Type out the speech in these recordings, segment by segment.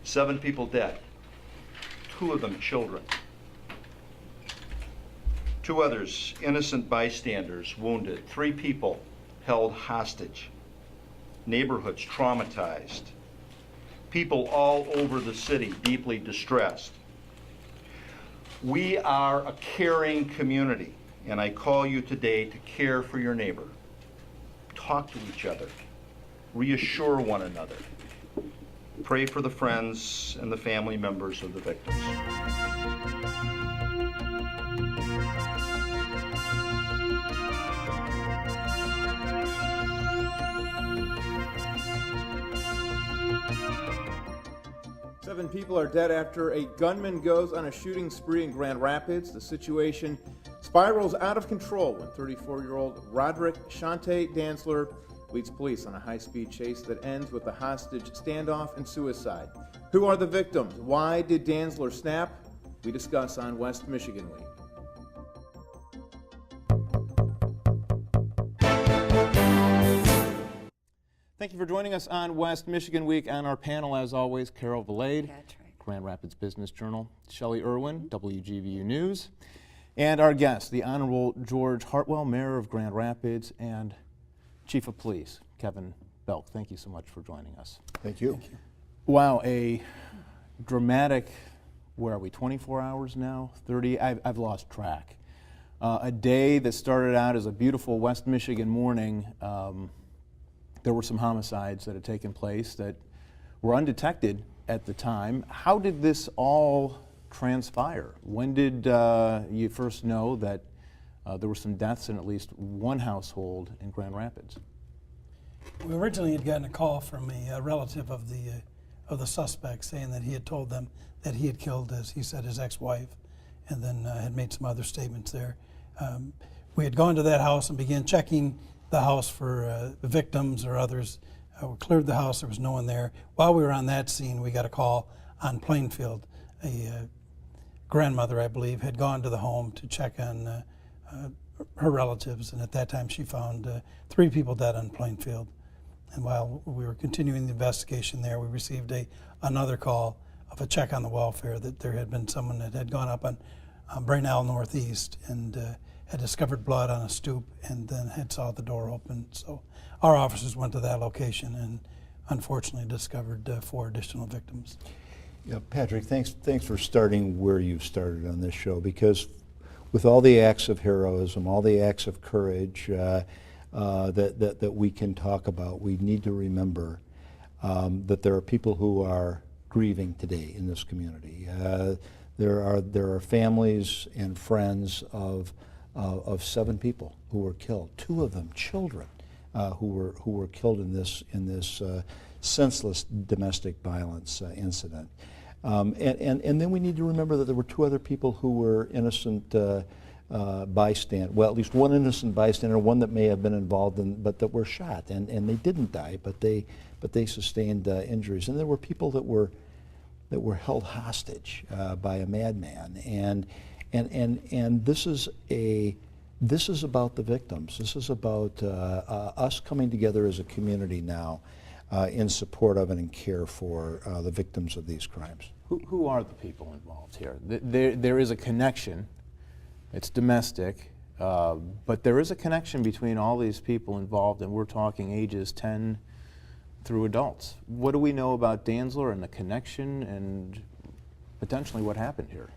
7 people dead, 2 of them children. 2 others, innocent bystanders, wounded. 3 people held hostage. Neighborhoods traumatized. People all over the city deeply distressed. We are a caring community, and I call you today to care for your neighbor. Talk to each other. Reassure one another. Pray for the friends and the family members of the victims. Seven people are dead after a gunman goes on a shooting spree in Grand Rapids. The situation spirals out of control when 34-year-old Roderick Shante Dantzler leads police on a high-speed chase that ends with a hostage standoff and suicide. Who are the victims? Why did Dantzler snap? We discuss on West Michigan Week. Thank you for joining us on West Michigan Week. On our panel, as always, Carol Valade, Grand Rapids Business Journal, Shelley Irwin, WGVU News, and our guest, the Honorable George Hartwell, Mayor of Grand Rapids, and Chief of Police, Kevin Belk. Thank you so much for joining us. Thank you. Thank you. Wow, a dramatic, where are we, 24 hours now? 30? I've lost track. A day that started out as a beautiful West Michigan morning. There were some homicides that had taken place that were undetected at the time. How did this all transpire? When did you first know that there were some deaths in at least one household in Grand Rapids? We originally had gotten a call from a relative of the suspect saying that he had told them that he had killed, as he said, his ex-wife, and then had made some other statements there. We had gone to that house and began checking the house for victims or others. We cleared the house, there was no one there. While we were on that scene, we got a call on Plainfield. A grandmother, I believe, had gone to the home to check on her relatives, and at that time she found 3 people dead on Plainfield. And while we were continuing the investigation there, we received another call of a check on the welfare that there had been someone that had gone up on Brainell Northeast and had discovered blood on a stoop and then had saw the door open. So our officers went to that location and unfortunately discovered 4 additional victims. Yeah, Patrick, thanks for starting where you started on this show, because with all the acts of heroism, all the acts of courage that we can talk about, we need to remember that there are people who are grieving today in this community. There are families and friends of 7 people who were killed. 2 of them children who were killed in this senseless domestic violence incident. And then we need to remember that there were 2 other people who were innocent bystander. Well, at least one innocent bystander, one that may have been involved in, but that were shot, and they didn't die, but they sustained injuries. And there were people that were held hostage by a madman. And this is about the victims. This is about us coming together as a community now in support of and in care for the victims of these crimes. Who are the people involved here? There is a connection. It's domestic, but there is a connection between all these people involved, and we're talking ages 10 through adults. What do we know about Dantzler and the connection and potentially what happened here?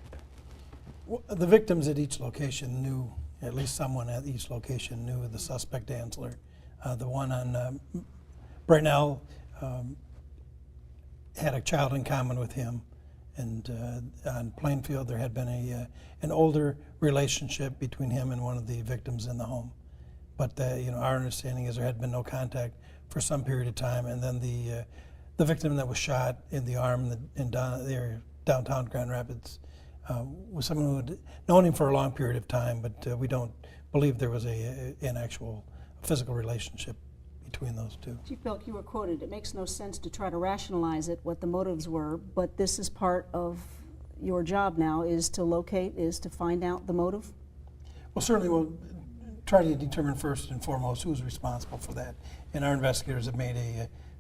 Well, the victims at each location knew, at least someone at each location knew the suspect Dantzler. The one on Brainell had a child in common with him, and on Plainfield there had been an older relationship between him and one of the victims in the home. But our understanding is there had been no contact for some period of time, and then the victim that was shot in the arm in downtown Grand Rapids was someone who had known him for a long period of time, but we don't believe there was an actual physical relationship between those 2. Chief Belk, you were quoted, "It makes no sense to try to rationalize it, what the motives were, but this is part of your job now, is to find out the motive?" Well, certainly we'll try to determine first and foremost who's responsible for that. And our investigators have made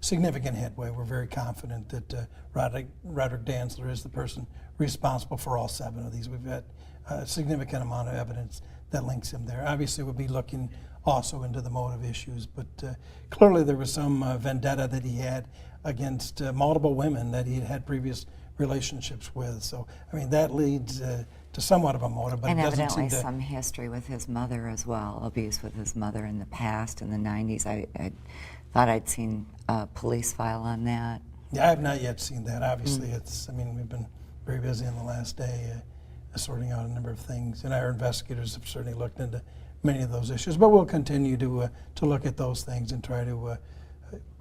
significant headway. We're very confident that Roderick Dantzler is the person responsible for all 7 of these. We've got a significant amount of evidence that links him there. Obviously, we'll be looking also into the motive issues, but clearly there was some vendetta that he had against multiple women that he had had previous relationships with. So, I mean, that leads to somewhat of a motive, but And it doesn't evidently seem to... some history with his mother as well, abuse with his mother in the past, in the 90s. I thought I'd seen a police file on that. Yeah, I have not yet seen that. Obviously, I mean, we've been very busy in the last day sorting out a number of things, and our investigators have certainly looked into many of those issues, but we'll continue to look at those things and try to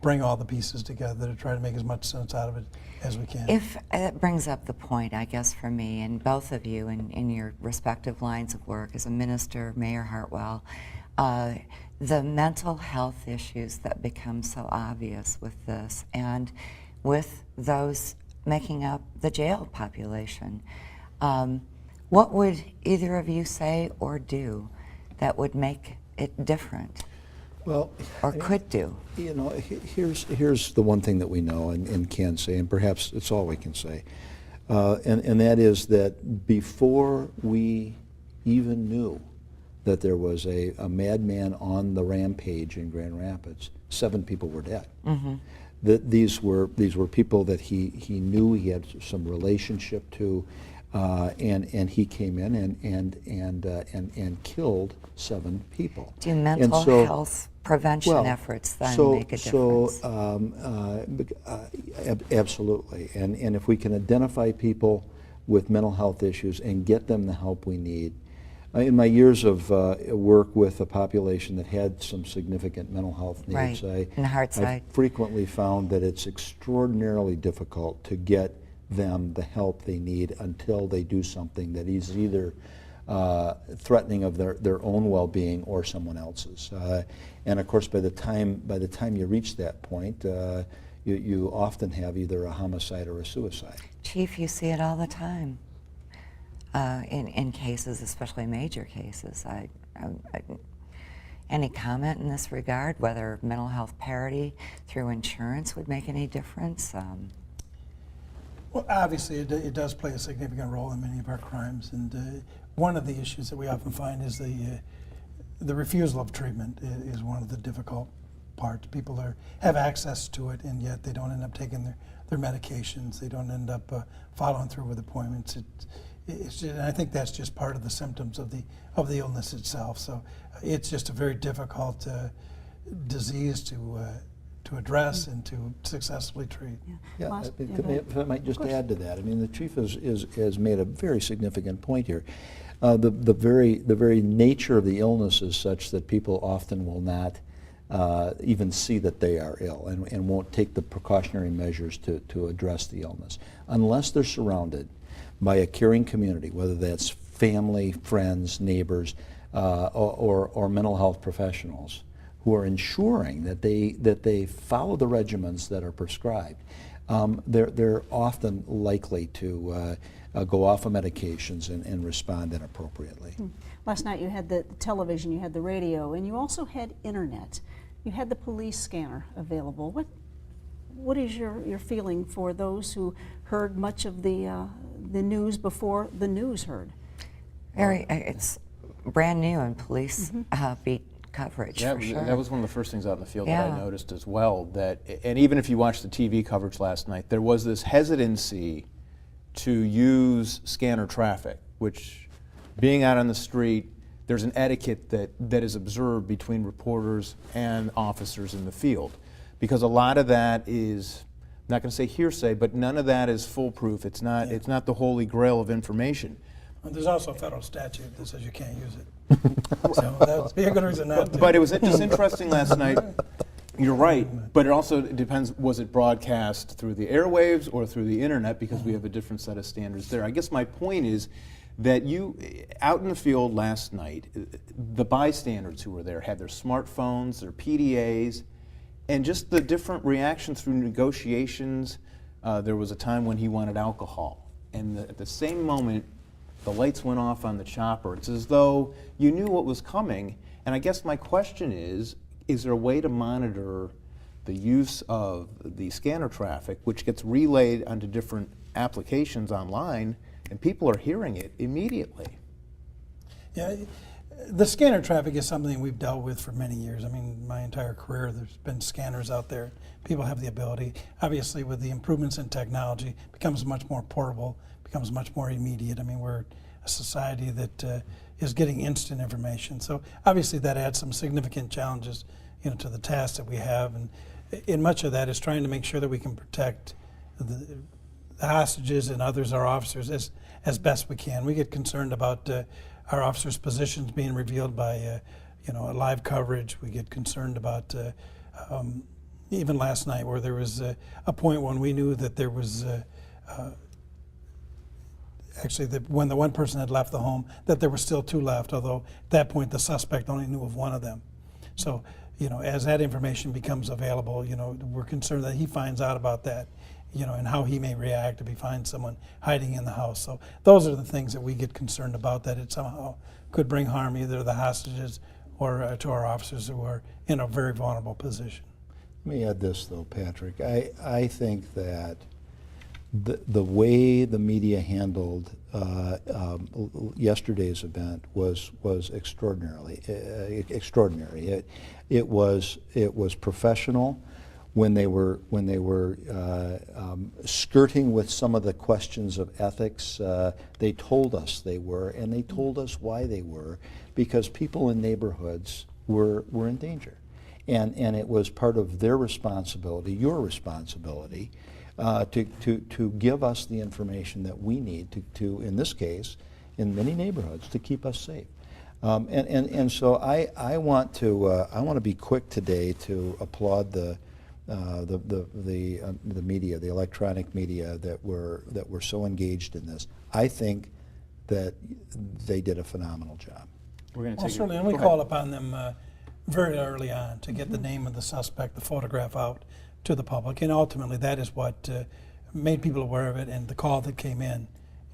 bring all the pieces together to try to make as much sense out of it as we can. If it brings up the point, I guess, for me and both of you in your respective lines of work as a minister, Mayor Hartwell, the mental health issues that become so obvious with this and with those making up the jail population, what would either of you say or do that would make it different? Well, or could do? You know, here's the one thing that we know and can say, and perhaps it's all we can say, and that is that before we even knew that there was a madman on the Rampage in Grand Rapids, 7 people were dead. Mm-hmm. These were people that he knew, he had some relationship to, and he came in and killed 7 people. Do mental health prevention efforts then make a difference? Absolutely. And if we can identify people with mental health issues and get them the help we need. In my years of work with a population that had some significant mental health needs, I frequently found that it's extraordinarily difficult to get them the help they need until they do something that is either threatening of their own well-being or someone else's. And of course, by the time you reach that point, you often have either a homicide or a suicide. Chief, you see it all the time in cases, especially major cases. Any comment in this regard, whether mental health parity through insurance would make any difference? Well, obviously, it does play a significant role in many of our crimes, and one of the issues that we often find is the refusal of treatment is one of the difficult parts. People have access to it, and yet they don't end up taking their medications. They don't end up following through with appointments. And I think that's just part of the symptoms of the illness itself. So it's just a very difficult disease to address and to successly treat. Yeah, if I might just add to that, I mean, the chief has made a very significant point here. The very nature of the illness is such that people often will not even see that they are ill and won't take the precautionary measures to address the illness unless they're surrounded by a caring community, whether that's family, friends, neighbors, or mental health professionals who are ensuring that they follow the regimens that are prescribed. They're often likely to go off of medications and respond inappropriately. Last night you had the television, you had the radio, and you also had internet. You had the police scanner available. What is your feeling for those who heard much of the news before the news heard? It's brand new in police beat coverage. Yeah, for sure. That was one of the first things out in the field that I noticed as well. And even if you watched the TV coverage last night, there was this hesitancy to use scanner traffic, which, being out on the street, there's an etiquette that is observed between reporters and officers in the field. Because a lot of that is, I'm not going to say hearsay, but none of that is foolproof. It's not the holy grail of information. Well, there's also a federal statute that says you can't use it. So that would be a good reason not to. But it was just interesting last night. You're right, but it also depends, was it broadcast through the airwaves or through the internet, because we have a different set of standards there. I guess my point is that out in the field last night, the bystanders who were there had their smartphones, their PDAs, and just the different reactions through negotiations. There was a time when he wanted alcohol, and at the same moment, the lights went off on the chopper. It's as though you knew what was coming. And I guess my question is there a way to monitor the use of the scanner traffic, which gets relayed onto different applications online, and people are hearing it immediately. Yeah, the scanner traffic is something we've dealt with for many years. I mean, my entire career, there's been scanners out there. People have the ability. Obviously, with the improvements in technology, it becomes much more portable, becomes much more immediate. I mean, we're a society that is getting instant information. So obviously, that adds some significant challenges, to the task that we have. And in much of that is trying to make sure that we can protect the hostages and others, our officers, as best we can. We get concerned about our officers' positions being revealed by, live coverage. We get concerned about even last night where there was a point when we knew that there was when the one person had left the home, that there were still two left, although at that point the suspect only knew of one of them. So, as that information becomes available, we're concerned that he finds out about that, and how he may react if he finds someone hiding in the house. So those are the things that we get concerned about, that it somehow could bring harm either to the hostages or to our officers who are in a very vulnerable position. Let me add this, though, Patrick. I think that the way the media handled yesterday's event was extraordinary. It was professional. When they were skirting with some of the questions of ethics, they told us they were, and they told us why they were, because people in neighborhoods were in danger. And it was part of their responsibility, your responsibility, to give us the information that we need to, in this case, in many neighborhoods, to keep us safe. And so I want to be quick today to applaud the media, the electronic media that were so engaged in this. I think that they did a phenomenal job. We're going to Well, take certainly, and we called upon them very early on to get the name of the suspect, the photograph out to the public, and ultimately that is what made people aware of it, and the call that came in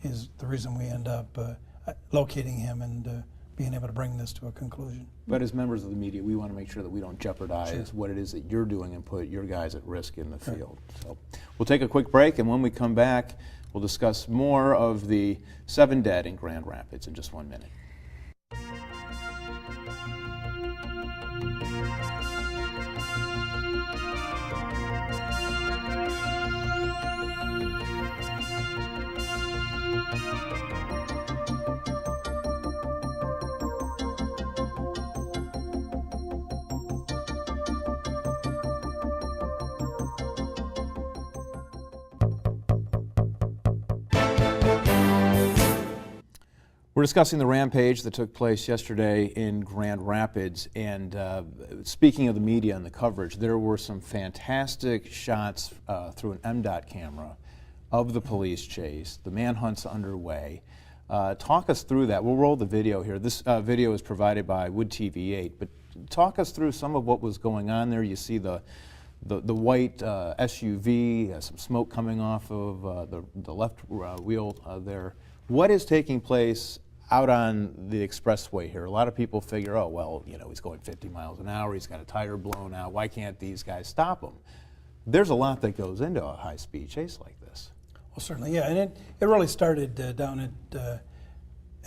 is the reason we end up locating him and being able to bring this to a conclusion. But as members of the media, we want to make sure that we don't jeopardize what it is that you're doing and put your guys at risk in the field. So we'll take a quick break, and when we come back, we'll discuss more of the 7 dead in Grand Rapids in just 1 minute. We're discussing the rampage that took place yesterday in Grand Rapids, and speaking of the media and the coverage, there were some fantastic shots through an MDOT camera of the police chase. The manhunt's underway. Talk us through that. We'll roll the video here. This video is provided by Wood TV 8, but talk us through some of what was going on there. You see the white SUV, some smoke coming off of the left wheel there. What is taking place out on the expressway here? A lot of people figure, oh, well, he's going 50 miles an hour, he's got a tire blown out, why can't these guys stop him? There's a lot that goes into a high-speed chase like this. Well, certainly, yeah, and it really started down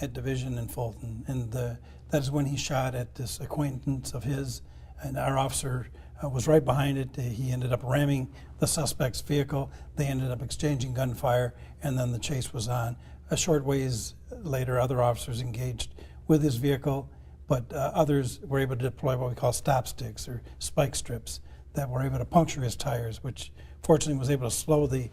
at Division in Fulton, and that is when he shot at this acquaintance of his, and our officer was right behind it. He ended up ramming the suspect's vehicle. They ended up exchanging gunfire, and then the chase was on. A short ways later, other officers engaged with his vehicle, but others were able to deploy what we call stop sticks or spike strips that were able to puncture his tires, which fortunately was able to slow the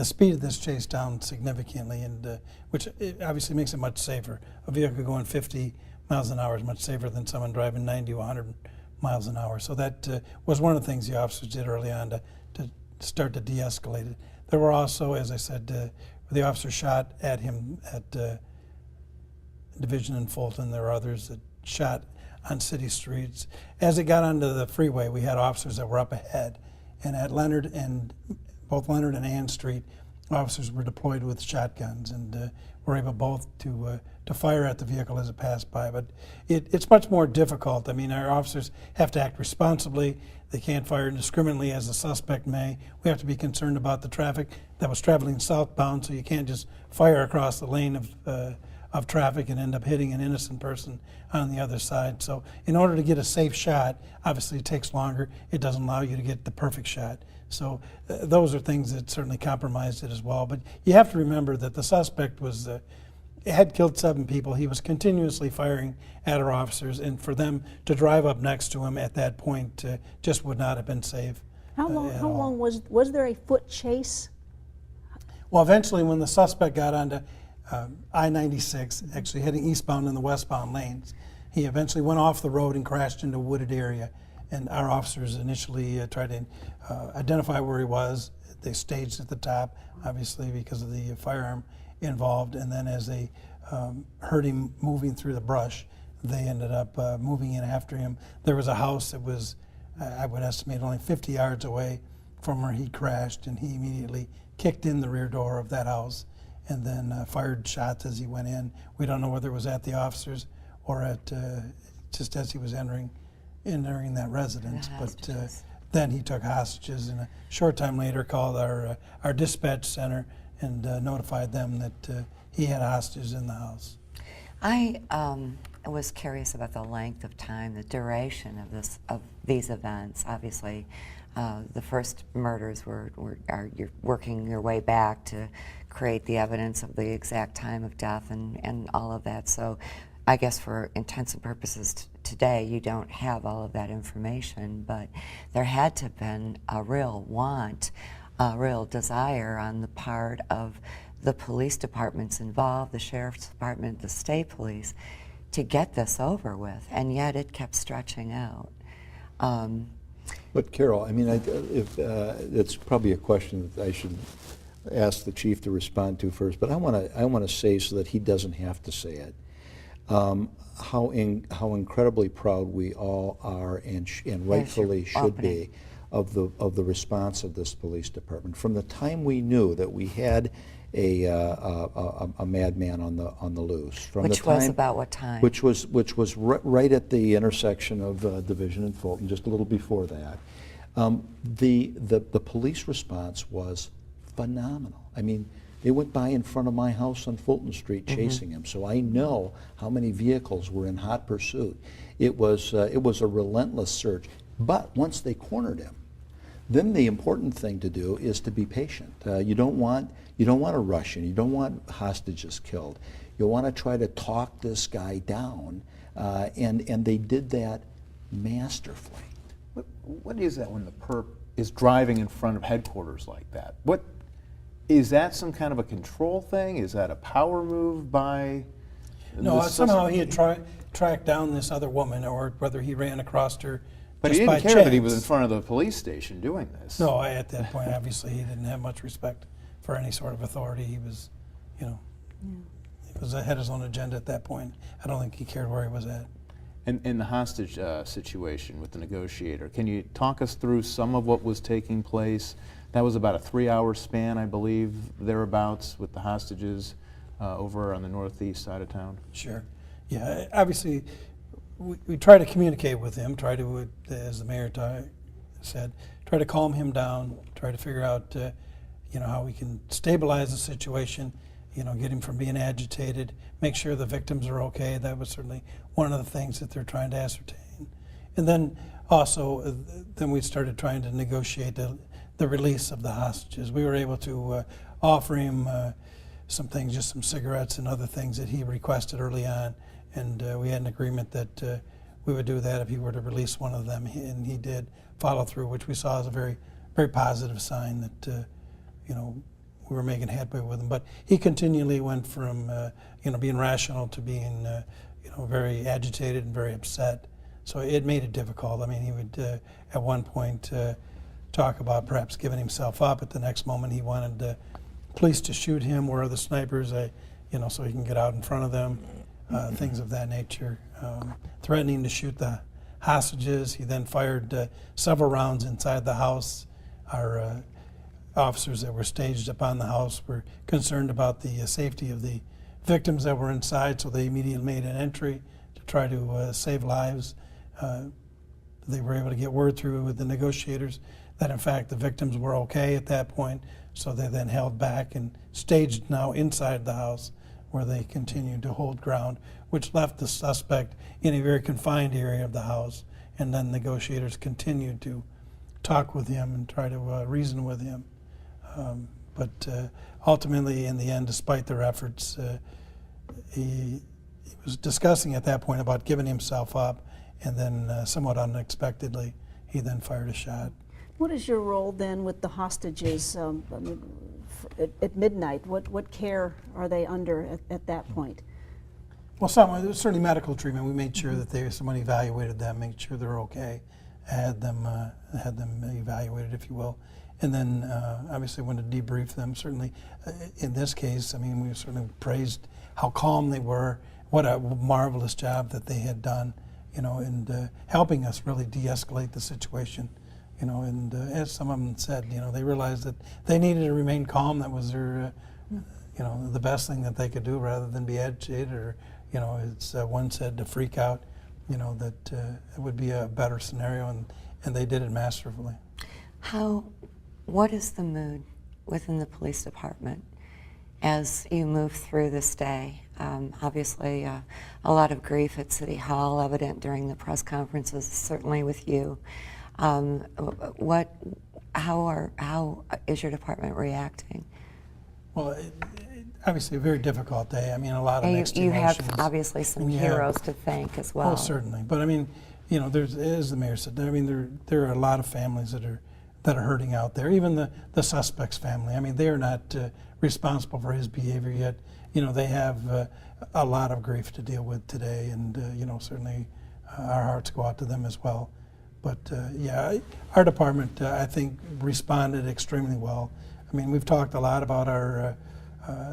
speed of this chase down significantly, and which obviously makes it much safer. A vehicle going 50 miles an hour is much safer than someone driving 90 to 100 miles an hour. So that was one of the things the officers did early on to start to de-escalate it. There were also, as I said, the officer shot at him at Division and Fulton. There were others that shot on city streets. As it got onto the freeway, we had officers that were up ahead. And at both Leonard and Ann Street, officers were deployed with shotguns and were able both to fire at the vehicle as it passed by. But it's much more difficult. I mean, our officers have to act responsibly. They can't fire indiscriminately as the suspect may. We have to be concerned about the traffic that was traveling southbound, so you can't just fire across the lane of traffic and end up hitting an innocent person on the other side. So in order to get a safe shot, obviously it takes longer. It doesn't allow you to get the perfect shot. So those are things that certainly compromised it as well. But you have to remember that the suspect had killed 7 people. He was continuously firing at our officers, and for them to drive up next to him at that point just would not have been safe. How long was there a foot chase? Well, eventually when the suspect got onto I-96, actually heading eastbound in the westbound lanes, he eventually went off the road and crashed into a wooded area. And our officers initially tried to identify where he was. They staged at the top, obviously because of the firearm involved. And then as they heard him moving through the brush, they ended up moving in after him. There was a house that was, I would estimate, only 50 yards away from where he crashed, and he immediately kicked in the rear door of that house and then fired shots as he went in. We don't know whether it was at the officers or at just as he was entering that residence. But then he took hostages, and a short time later called our dispatch center and notified them that he had hostages in the house. I was curious about the length of time, the duration of these events. Obviously, the first murders you're working your way back to create the evidence of the exact time of death and all of that. So I guess for intents and purposes today, you don't have all of that information, but there had to have been a real want, a real desire on the part of the police departments involved, the sheriff's department, the state police, to get this over with, and yet it kept stretching out. But Carol, I mean, it's probably a question that I should ask the chief to respond to first, but I want to say, so that he doesn't have to say it, how incredibly proud we all are, and rightfully should be, of the response of this police department. From the time we knew that we had a madman on the loose, from Which the time, was about what time? Which was right at the intersection of Division and Fulton, just a little before that. The police response was phenomenal. I mean, they went by in front of my house on Fulton Street chasing him, so I know how many vehicles were in hot pursuit. It was a relentless search. But once they cornered him, then the important thing to do is to be patient. You don't want to rush in. You don't want hostages killed. You want to try to talk this guy down, and they did that masterfully. What is that when the perp is driving in front of headquarters like that? What is that? Some kind of a control thing? Is that a power move by? No, somehow he had tracked down this other woman, or whether he ran across her. But he didn't care that he was in front of the police station doing this. No, at that point, obviously, he didn't have much respect for any sort of authority. He was, he had his own agenda at that point. I don't think he cared where he was at. And in the hostage situation with the negotiator, can you talk us through some of what was taking place? That was about a 3-hour span, I believe, thereabouts, with the hostages over on the northeast side of town. Sure. Yeah, obviously, we try to communicate with him, try to, as the mayor said, try to calm him down, try to figure out, how we can stabilize the situation, get him from being agitated, make sure the victims are okay. That was certainly one of the things that they're trying to ascertain. And then also, then we started trying to negotiate the release of the hostages. We were able to offer him some things, just some cigarettes and other things that he requested early on. And we had an agreement that we would do that if he were to release one of them, and he did follow through, which we saw as a very, very positive sign that we were making headway with him. But he continually went from being rational to being very agitated and very upset. So it made it difficult. I mean, he would at one point talk about perhaps giving himself up. At the next moment, he wanted police to shoot him. Where are the snipers? So he can get out in front of them. Things of that nature, threatening to shoot the hostages. He then fired several rounds inside the house. Our officers that were staged upon the house were concerned about the safety of the victims that were inside, so they immediately made an entry to try to save lives. They were able to get word through with the negotiators that in fact the victims were okay at that point, so they then held back and staged now inside the house, where they continued to hold ground, which left the suspect in a very confined area of the house, and then negotiators continued to talk with him and try to reason with him. But ultimately, in the end, despite their efforts, he was discussing at that point about giving himself up, and then somewhat unexpectedly, he then fired a shot. What is your role then with the hostages at midnight? What care are they under at that point? Well, certainly medical treatment. We made sure that someone evaluated them, made sure they're okay, had them evaluated, if you will, and then obviously wanted to debrief them. Certainly, in this case, I mean, we certainly praised how calm they were. What a marvelous job that they had done, and helping us really de-escalate the situation. And as some of them said, they realized that they needed to remain calm. That was their, the best thing that they could do, rather than be agitated or, it's one said to freak out. That it would be a better scenario, and they did it masterfully. What is the mood within the police department as you move through this day? Obviously, a lot of grief at City Hall, evident during the press conferences, certainly with you. How is your department reacting? Well, obviously a very difficult day. I mean, a lot of mixed You emotions. have obviously some Yeah. heroes to thank as well. Oh, certainly. But I mean, as the mayor said, I mean, there are a lot of families that are hurting out there. Even the suspect's family. I mean, they are not responsible for his behavior yet. They have a lot of grief to deal with today, and certainly our hearts go out to them as well. But yeah, our department, I think, responded extremely well. I mean, we've talked a lot about our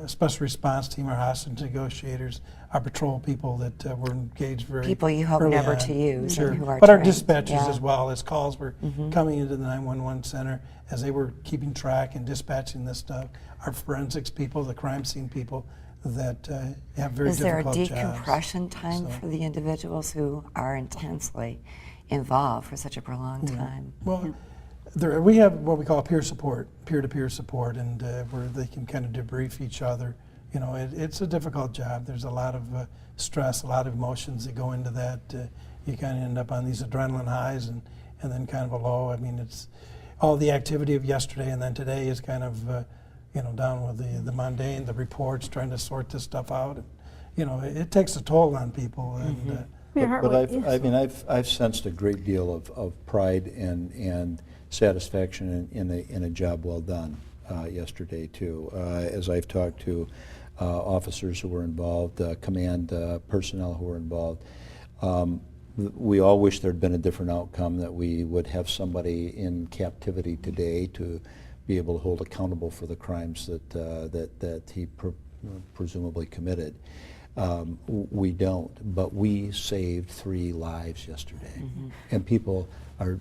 special response team, our hostage negotiators, our patrol people that were engaged very People you hope early never on. to use Sure. and who are But our trained. dispatchers Yeah. as well, as calls were coming into the 911 center, as they were keeping track and dispatching this stuff. Our forensics people, the crime scene people that have very Is there a difficult jobs. decompression time So- for the individuals who are intensely involved for such a prolonged time? Well, we have what we call peer support, peer-to-peer support, and where they can kind of debrief each other. It's a difficult job. There's a lot of stress, a lot of emotions that go into that. You kind of end up on these adrenaline highs and then kind of a low. I mean, it's all the activity of yesterday and then today is kind of, down with the mundane, the reports, trying to sort this stuff out. It takes a toll on people. And Mayor But Hartwell, I've sensed a great deal of pride and satisfaction in a job well done yesterday too. As I've talked to officers who were involved, command personnel who were involved, we all wish there had been a different outcome, that we would have somebody in captivity today to be able to hold accountable for the crimes that he presumably committed. We don't, but we saved 3 lives yesterday, and people are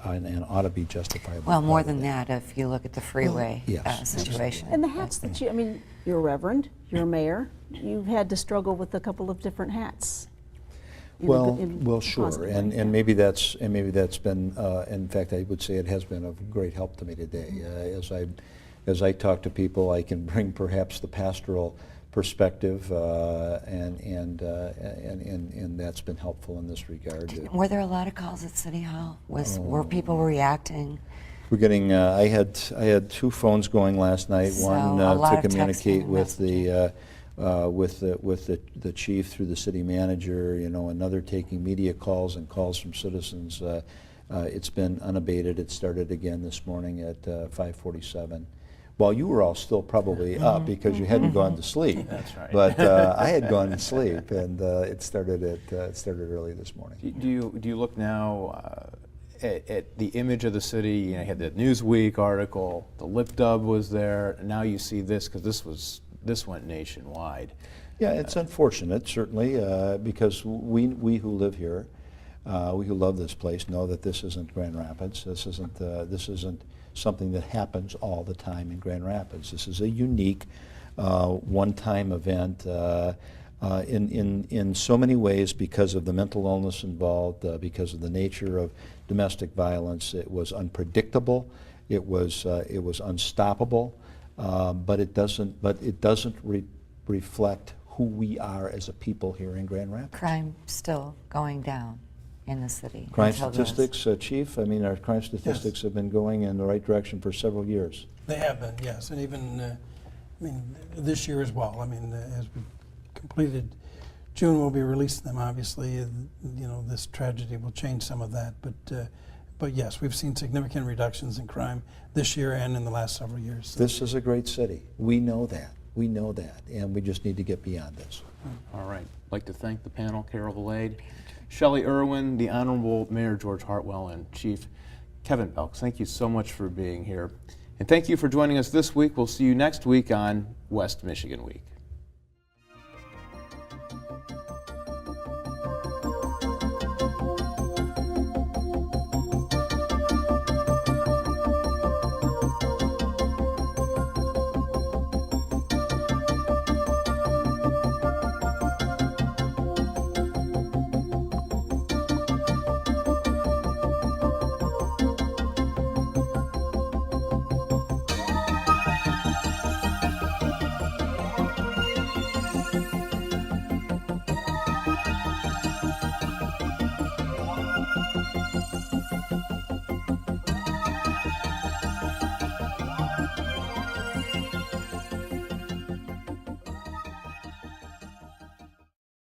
and ought to be justified. Well, more than that, if you look at the freeway yes. situation. and the hats that you're a reverend, you're a mayor, you've had to struggle with a couple of different hats. Well, sure, positive way, and yeah. maybe that's been. In fact, I would say it has been of great help to me today. As I talk to people, I can bring perhaps the pastoral perspective, and that's been helpful in this regard. Were there a lot of calls at City Hall? Were people reacting? We're getting. I had 2 phones going last night. So, One a lot to of communicate texting and with the chief through the city manager. Another taking media calls and calls from citizens. It's been unabated. It started again this morning at 5:47. While you were all still probably up because you hadn't gone to sleep. That's right. But I had gone to sleep, and it started early this morning. Do you look now at the image of the city? You had the Newsweek article, the lip dub was there, and now you see this, because this went nationwide. Yeah, it's unfortunate, certainly, because we who live here, we who love this place, know that this isn't Grand Rapids. This isn't something that happens all the time in Grand Rapids. This is a unique, one-time event in so many ways because of the mental illness involved, because of the nature of domestic violence. It was unpredictable. It was unstoppable, but it doesn't reflect who we are as a people here in Grand Rapids. Crime still going down in the city. Crime until this. statistics, Chief, I mean, our crime statistics have been going in the right direction for several years. They have been, yes, and even, I mean, this year as well. I mean, as we completed June, we'll be releasing them, obviously. You know, this tragedy will change some of that, but yes, we've seen significant reductions in crime this year and in the last several years. So. This is a great city. We know that. We know that, and we just need to get beyond this. All right. I'd like to thank the panel, Carol Valade, Shelley Irwin, the Honorable Mayor George Hartwell, and Chief Kevin Belks. Thank you so much for being here. And thank you for joining us this week. We'll see you next week on West Michigan Week.